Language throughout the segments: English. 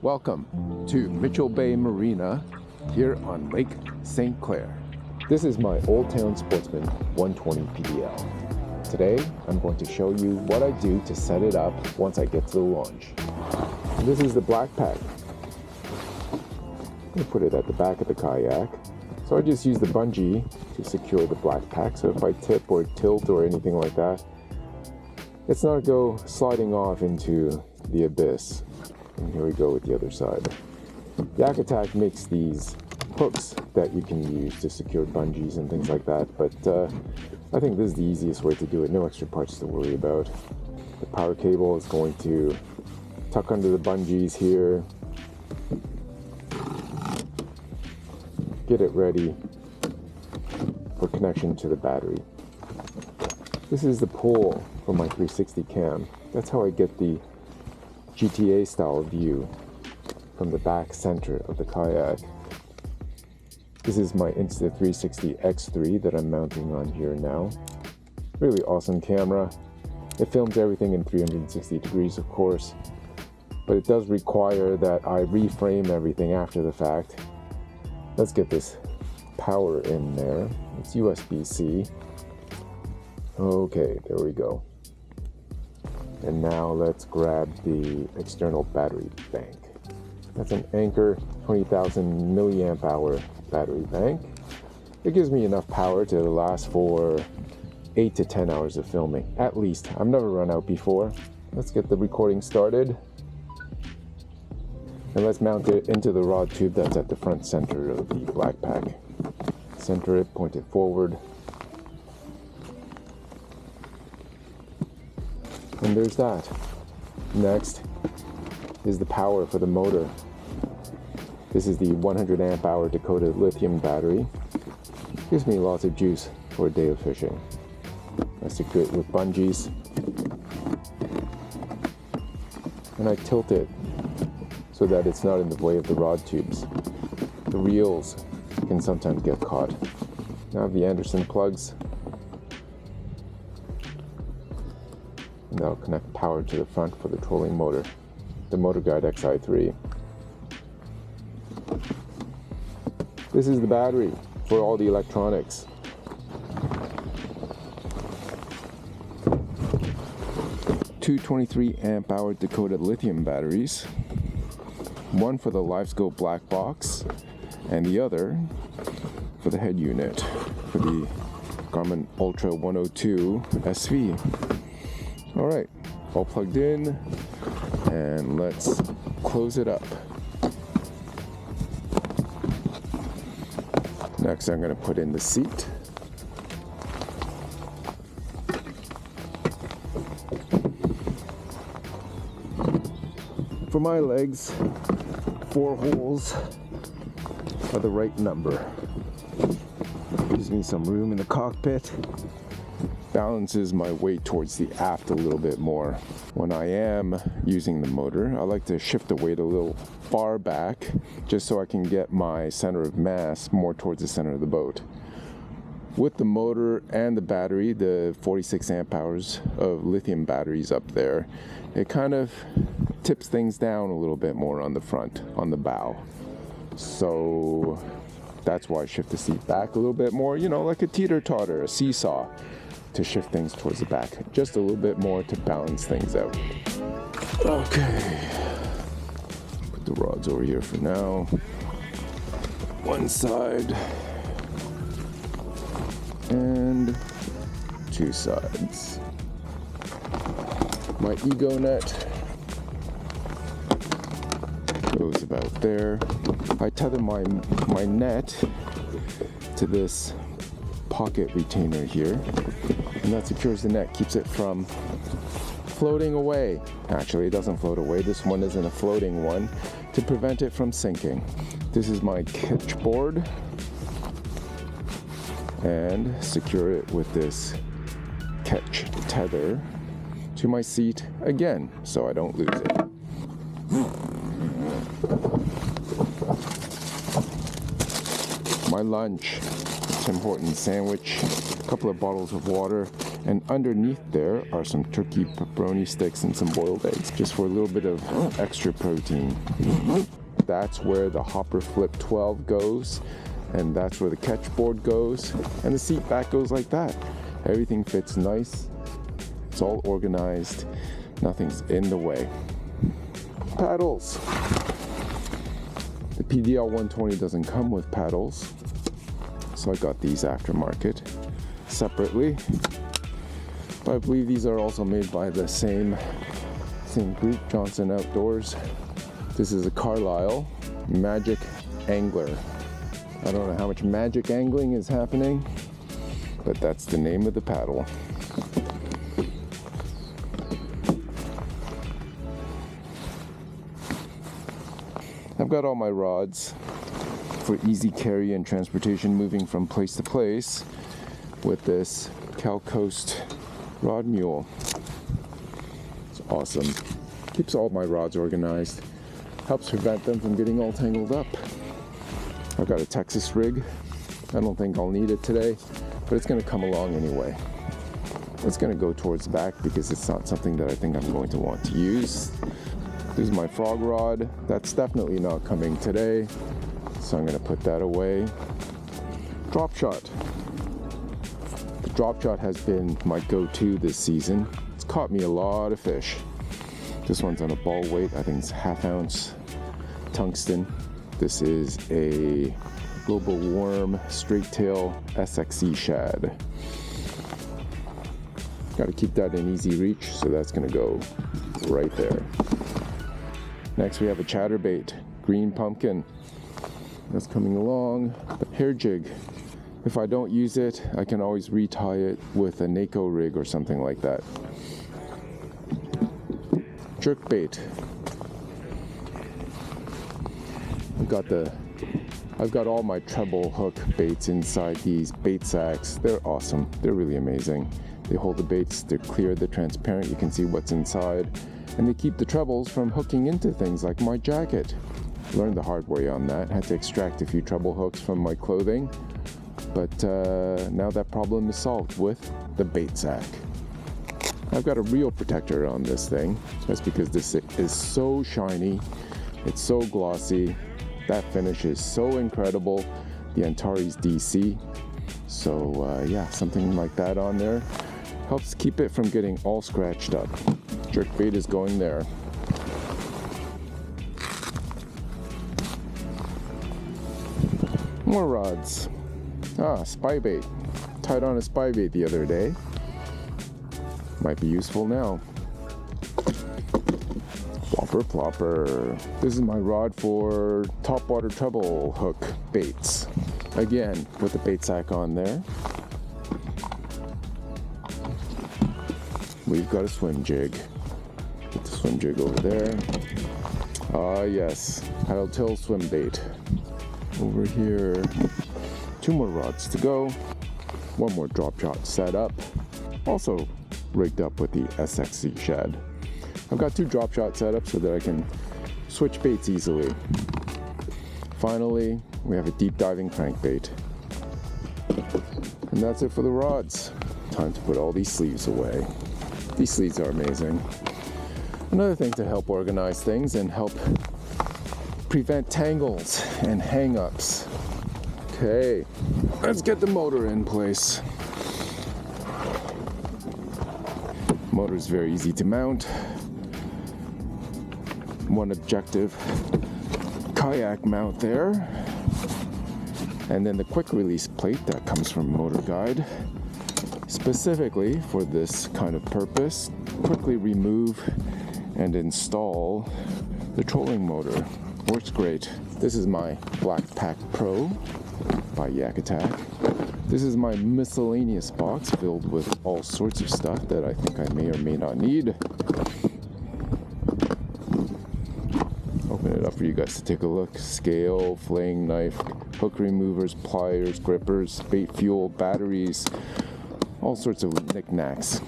Welcome to Mitchell Bay Marina here on Lake St. Clair. This is my old Town Sportsman 120 PDL. Today I'm going to show you what I do to set it up once I get to the launch. This is the black pack. I'm going to put it at the back of the kayak. So I just use the bungee to secure the black pack, so if I tip or tilt or anything like that, it's not go sliding off into the abyss. And here we go with the other side. Yak Attack makes these hooks that you can use to secure bungees and things like that, but I think this is the easiest way to do it. No extra parts to worry about. The power cable is going to tuck under the bungees here. Get it ready for connection to the battery. This is the pole for my 360 cam. That's how I get the GTA style view from the back center of the kayak. This is my Insta360 X3 that I'm mounting on here now. Really awesome camera. It films everything in 360 degrees, of course, but it does require that I reframe everything after the fact. Let's get this power in there. It's USB-C. Okay, there we go. And now let's grab the external battery bank. That's an Anker 20,000 milliamp hour battery bank. It gives me enough power to last for 8 to 10 hours of filming, at least. I've never run out before. Let's get the recording started. And let's mount it into the rod tube that's at the front center of the black pack. Center it, point it forward. And there's that. Next is the power for the motor. This is the 100 amp hour Dakota lithium battery. Gives me lots of juice for a day of fishing. I secure it with bungees. And I tilt it so that it's not in the way of the rod tubes. The reels can sometimes get caught. Now I have the Anderson plugs. And that'll connect power to the front for the trolling motor, the Motorguide Xi3. This is the battery for all the electronics. Two 23 amp hour Dakota lithium batteries. One for the Livescope black box, and the other for the head unit, for the Garmin Ultra 102 SV. All right, all plugged in, and let's close it up. Next, I'm going to put in the seat. For my legs, 4 holes are the right number. Gives me some room in the cockpit. Balances my weight towards the aft a little bit more. When I am using the motor, I like to shift the weight a little far back just so I can get my center of mass more towards the center of the boat. With the motor and the battery, the 46 amp hours of lithium batteries up there, it kind of tips things down a little bit more on the front, on the bow. So that's why I shift the seat back a little bit more, you know, like a teeter-totter, a seesaw, to shift things towards the back just a little bit more to balance things out. Okay, put the rods over here for now. One side and 2 sides. My ego net goes about there. I tether my net to this pocket retainer here, and that secures the net, keeps it from floating away. Actually, it doesn't float away. This one isn't a floating one, to prevent it from sinking. This is my catch board, and secure it with this catch tether to my seat again, so I don't lose it. My lunch, Tim Hortons sandwich, a couple of bottles of water, And underneath there are some turkey pepperoni sticks and some boiled eggs, just for a little bit of extra protein. That's where the hopper flip 12 goes, and that's where the catch board goes, and the seat back goes like that. Everything fits nice. It's all organized. Nothing's in the way. Paddles. The PDL 120 doesn't come with paddles, so I got these aftermarket separately. But I believe these are also made by the same group, Johnson Outdoors. This is a Carlisle Magic Angler. I don't know how much magic angling is happening, but that's the name of the paddle. I've got all my rods for easy carry and transportation, moving from place to place with this Cal Coast rod mule. It's awesome. Keeps all my rods organized. Helps prevent them from getting all tangled up. I've got a Texas rig. I don't think I'll need it today, but it's going to come along anyway. It's going to go towards the back because it's not something that I think I'm going to want to use. This is my frog rod. That's definitely not coming today, so I'm going to put that away. Dropshot. The Dropshot has been my go-to this season. It's caught me a lot of fish. This one's on a ball weight. I think it's 1/2 ounce tungsten. This is a global worm straight tail SXE shad. Got to keep that in easy reach, so that's going to go right there. Next we have a chatterbait, green pumpkin. That's coming along. The hair jig. If I don't use it, I can always retie it with a NACO rig or something like that. Jerk bait. I've got all my treble hook baits inside these bait sacks. They're awesome. They're really amazing. They hold the baits, they're clear, they're transparent, you can see what's inside, and they keep the trebles from hooking into things like my jacket. Learned the hard way on that. Had to extract a few treble hooks from my clothing, but now that problem is solved with the bait sack. I've got a reel protector on this thing. That's because this is so shiny, it's so glossy, that finish is so incredible. The Antares DC. So yeah, something like that on there helps keep it from getting all scratched up. Jerkbait is going there. More rods. Spy bait. Tied on a spy bait the other day. Might be useful now. Plopper, plopper. This is my rod for topwater treble hook baits. Again, with the bait sack on there. We've got a swim jig. Put the swim jig over there. Yes, paddle tail swim bait. Over here, 2 more rods to go. 1 more drop shot set up. Also rigged up with the SXE shad. I've got 2 drop shot set up so that I can switch baits easily. Finally, we have a deep diving crankbait. And that's it for the rods. Time to put all these sleeves away. These sleeves are amazing. Another thing to help organize things and help prevent tangles and hang-ups. Okay, let's get the motor in place. Motor is very easy to mount. One objective kayak mount there. And then the quick release plate that comes from Motorguide. Specifically for this kind of purpose, quickly remove and install the trolling motor. Works great. This is my Black Pack Pro by Yak Attack. This is my miscellaneous box filled with all sorts of stuff that I think I may or may not need. Open it up for you guys to take a look. Scale, flaying knife, hook removers, pliers, grippers, bait fuel, batteries, all sorts of knickknacks.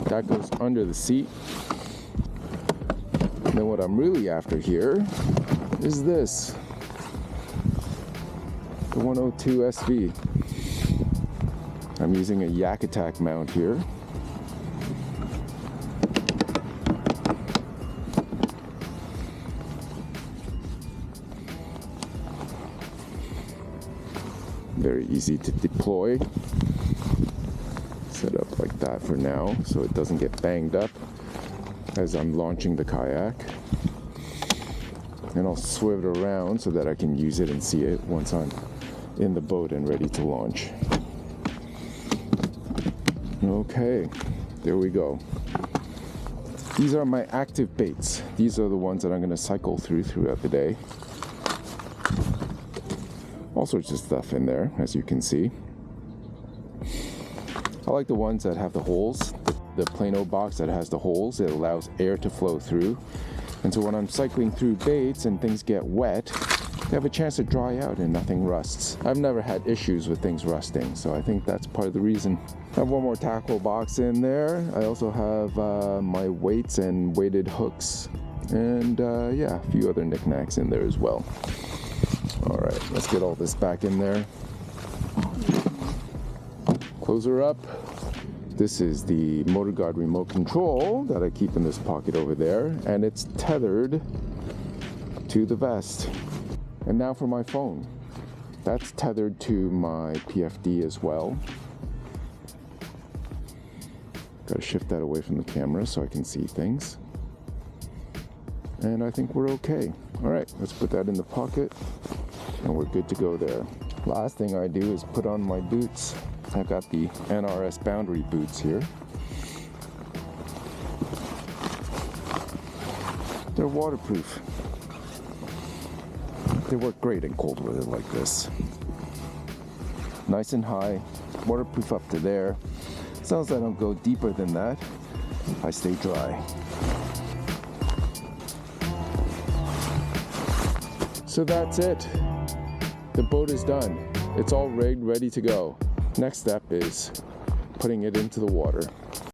That goes under the seat. And then what I'm really after here is this. The 102 SV. I'm using a Yak Attack mount here. Very easy to deploy. Set up like that for now so it doesn't get banged up as I'm launching the kayak. And I'll swivel it around so that I can use it and see it once I'm in the boat and ready to launch. Okay, there we go. These are my active baits. These are the ones that I'm going to cycle throughout the day. All sorts of stuff in there, as you can see. I like the ones that have the holes. The plain old box that has the holes, it allows air to flow through. And so when I'm cycling through baits and things get wet, they have a chance to dry out and nothing rusts. I've never had issues with things rusting, so I think that's part of the reason. I have one more tackle box in there. I also have my weights and weighted hooks, and yeah, a few other knickknacks in there as well. All right, let's get all this back in there. Close her up. This is the Motorguide remote control that I keep in this pocket over there, and it's tethered to the vest. And now for my phone. That's tethered to my PFD as well. Got to shift that away from the camera so I can see things. And I think we're okay. All right, let's put that in the pocket and we're good to go there. Last thing I do is put on my boots. I've got the NRS Boundary boots here. They're waterproof. They work great in cold weather like this. Nice and high, waterproof up to there. As long as I don't go deeper than that, I stay dry. So that's it. The boat is done. It's all rigged, ready to go. Next step is putting it into the water.